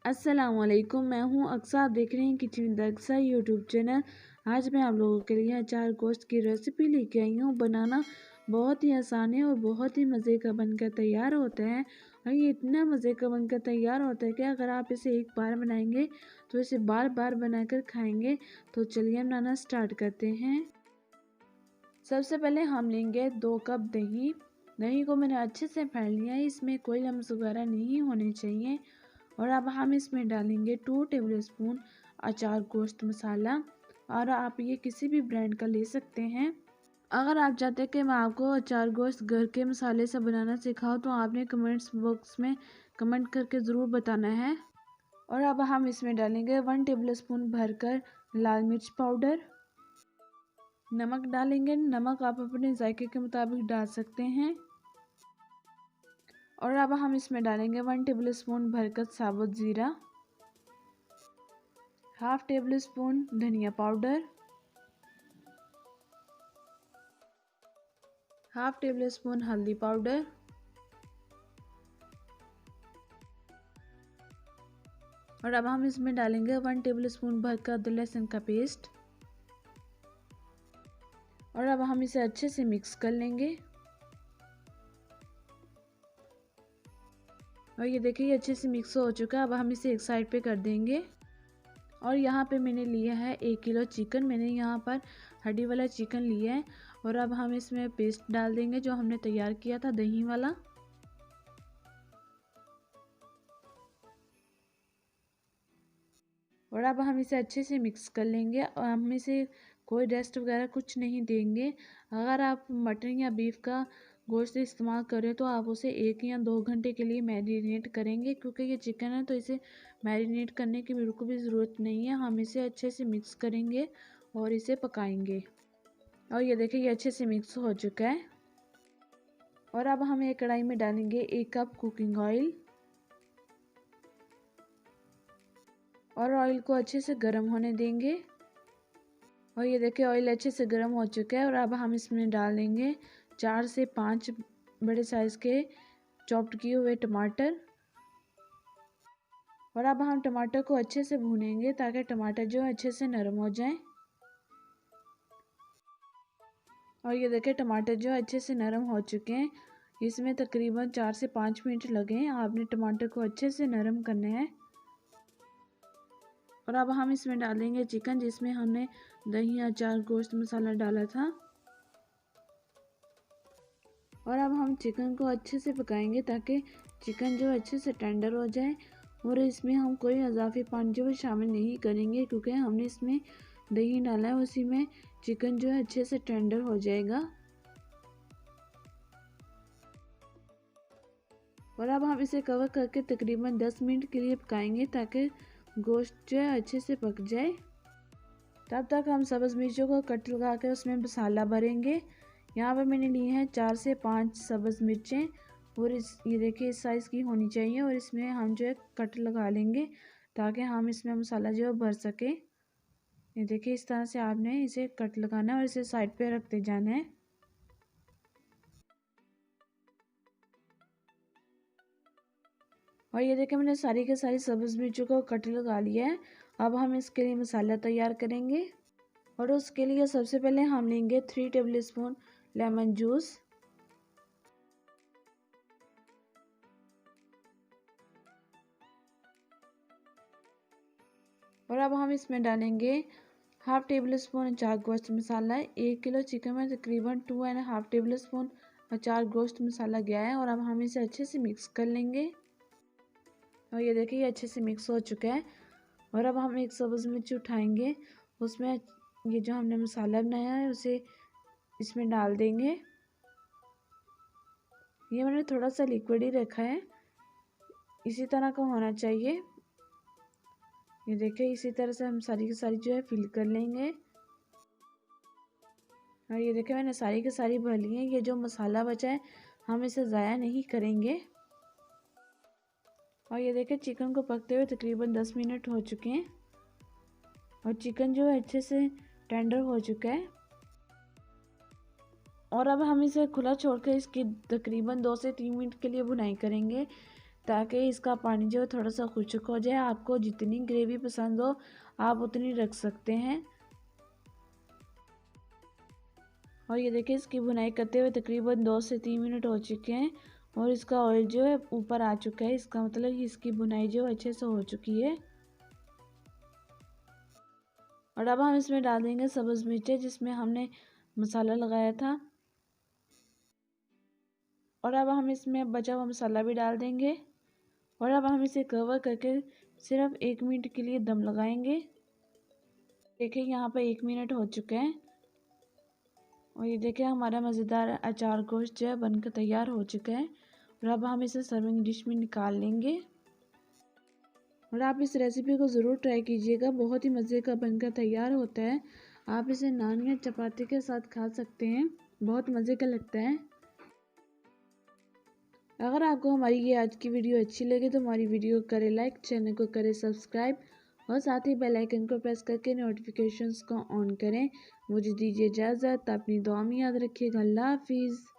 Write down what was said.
अस्सलामुअलैकुम, मैं हूं अक्सा। आप देख रहे हैं kitchen with Aqsa YouTube channel. आज मैं आप लोगों के लिए अचार गोश्त की रेसिपी लेके आई हूं। बनाना बहुत ही आसान है और बहुत ही मज़े का बनकर तैयार होता है। और ये इतना मज़े का बनकर तैयार होता है कि अगर आप इसे एक बार बनाएंगे तो इसे बार बार बनाकर खाएंगे। तो चलिए बनाना स्टार्ट करते हैं। सबसे पहले हम लेंगे 2 कप दही। दही को मैंने अच्छे से फेंट लिया है, इसमें कोई लम्स वगैरह नहीं होने चाहिए। और अब हम इसमें डालेंगे 2 टेबलस्पून अचार गोश्त मसाला। और आप ये किसी भी ब्रांड का ले सकते हैं। अगर आप चाहते हैं कि मैं आपको अचार गोश्त घर के मसाले से बनाना सिखाऊं तो आपने कमेंट्स बॉक्स में कमेंट करके ज़रूर बताना है। और अब हम इसमें डालेंगे 1 टेबलस्पून भरकर लाल मिर्च पाउडर। नमक डालेंगे, नमक आप अपने जायके के मुताबिक डाल सकते हैं। और अब हम इसमें डालेंगे 1 टेबलस्पून भरकर साबुत ज़ीरा, हाफ टेबल स्पून धनिया पाउडर, हाफ टेबल स्पून हल्दी पाउडर, और अब हम इसमें डालेंगे 1 टेबल स्पून भरकर अदरक लहसुन का पेस्ट। और अब हम इसे अच्छे से मिक्स कर लेंगे। और ये देखिए ये अच्छे से मिक्स हो चुका है। अब हम इसे एक साइड पे कर देंगे। और यहाँ पे मैंने लिया है 1 किलो चिकन। मैंने यहाँ पर हड्डी वाला चिकन लिया है। और अब हम इसमें पेस्ट डाल देंगे जो हमने तैयार किया था दही वाला। और अब हम इसे अच्छे से मिक्स कर लेंगे और हम इसे कोई रेस्ट वगैरह कुछ नहीं देंगे। अगर आप मटन या बीफ का गोश्त इस्तेमाल करें तो आप उसे 1 या 2 घंटे के लिए मैरिनेट करेंगे, क्योंकि ये चिकन है तो इसे मैरिनेट करने की बिल्कुल भी ज़रूरत नहीं है। हम इसे अच्छे से मिक्स करेंगे और इसे पकाएंगे। और ये देखिए ये अच्छे से मिक्स हो चुका है। और अब हम एक कढ़ाई में डालेंगे 1 कप कुकिंग ऑयल। और ऑयल को अच्छे से गर्म होने देंगे। और ये देखिए ऑयल अच्छे से गर्म हो चुका है। और अब हम इसमें डालेंगे 4 से 5 बड़े साइज़ के चॉप्ड किए हुए टमाटर। और अब हम टमाटर को अच्छे से भूनेंगे ताकि टमाटर जो है अच्छे से नरम हो जाए। और ये देखिए टमाटर जो अच्छे से नरम हो चुके हैं। इसमें तकरीबन 4 से 5 मिनट लगे हैं। आपने टमाटर को अच्छे से नरम करना है। और अब हम इसमें डालेंगे चिकन, जिसमें हमने दही अचार गोश्त मसाला डाला था। और अब हम चिकन को अच्छे से पकाएंगे ताकि चिकन जो अच्छे से टेंडर हो जाए। और इसमें हम कोई इजाफी पानी जो शामिल नहीं करेंगे, क्योंकि हमने इसमें दही डाला है, उसी में चिकन जो है अच्छे से टेंडर हो जाएगा। और अब हम इसे कवर करके तकरीबन 10 मिनट के लिए पकाएंगे ताकि गोश्त जो है अच्छे से पक जाए। तब तक हम सब्ज़ मिर्चों को कट लगा कर उसमें मसाला भरेंगे। यहाँ पर मैंने लिए हैं 4 से 5 सब्ज़ मिर्चें। और ये देखिए इस साइज़ की होनी चाहिए। और इसमें हम जो है कट लगा लेंगे ताकि हम इसमें मसाला जो है भर सके। ये देखिए इस तरह से आपने इसे कट लगाना है और इसे साइड पे रखते जाना है। और ये देखिए मैंने सारी के सारी सब्ज़ मिर्चों को कट लगा लिया है। अब हम इसके लिए मसाला तैयार करेंगे। और उसके लिए सबसे पहले हम लेंगे 3 टेबलस्पून लेमन जूस। और अब हम इसमें डालेंगे हाफ टेबल स्पून अचार गोश्त मसाला। 1 किलो चिकन में तकरीबन 2.5 टेबल स्पून अचार गोश्त मसाला गया है। और अब हम इसे अच्छे से मिक्स कर लेंगे। और ये देखिए ये अच्छे से मिक्स हो चुका है। और अब हम एक सब्ज़ मिर्च उठाएंगे, उसमें ये जो हमने मसाला बनाया है उसे इसमें डाल देंगे। ये मैंने थोड़ा सा लिक्विड ही रखा है, इसी तरह का होना चाहिए। ये देखिए इसी तरह से हम सारी की सारी जो है फिल कर लेंगे। और ये देखिए मैंने सारी की सारी भर ली है। ये जो मसाला बचा है हम इसे ज़ाया नहीं करेंगे। और ये देखिए चिकन को पकते हुए तकरीबन 10 मिनट हो चुके हैं। और चिकन जो है अच्छे से टेंडर हो चुका है। और अब हम इसे खुला छोड़कर इसकी तकरीबन 2 से 3 मिनट के लिए भुनाई करेंगे। ताकि इसका पानी जो है थोड़ा सा खुश्क हो जाए। आपको जितनी ग्रेवी पसंद हो आप उतनी रख सकते हैं। और ये देखिए इसकी भुनाई करते हुए तकरीबन 2 से 3 मिनट हो चुके हैं और इसका ऑयल जो है ऊपर आ चुका है। इसका मतलब कि इसकी भुनाई जो अच्छे से हो चुकी है। और अब हम इसमें डाल देंगे सब्ज़ मिर्चें जिसमें हमने मसाला लगाया था। और अब हम इसमें बचा हुआ मसाला भी डाल देंगे और अब हम इसे कवर करके सिर्फ 1 मिनट के लिए दम लगाएंगे। देखिए यहाँ पर 1 मिनट हो चुके हैं और ये देखिए हमारा मज़ेदार अचार गोश्त जो है बनकर तैयार हो चुका है। और अब हम इसे सर्विंग डिश में निकाल लेंगे। और आप इस रेसिपी को ज़रूर ट्राई कीजिएगा, बहुत ही मज़े का बनकर तैयार होता है। आप इसे नान या चपाती के साथ खा सकते हैं, बहुत मज़े का लगता है। अगर आपको हमारी ये आज की वीडियो अच्छी लगे तो हमारी वीडियो को करें लाइक, चैनल को करें सब्सक्राइब और साथ ही बेल आइकन को प्रेस करके नोटिफिकेशंस को ऑन करें। मुझे दीजिए इजाज़त, अपनी दुआ में याद रखिएगा। अल्लाह हाफिज़।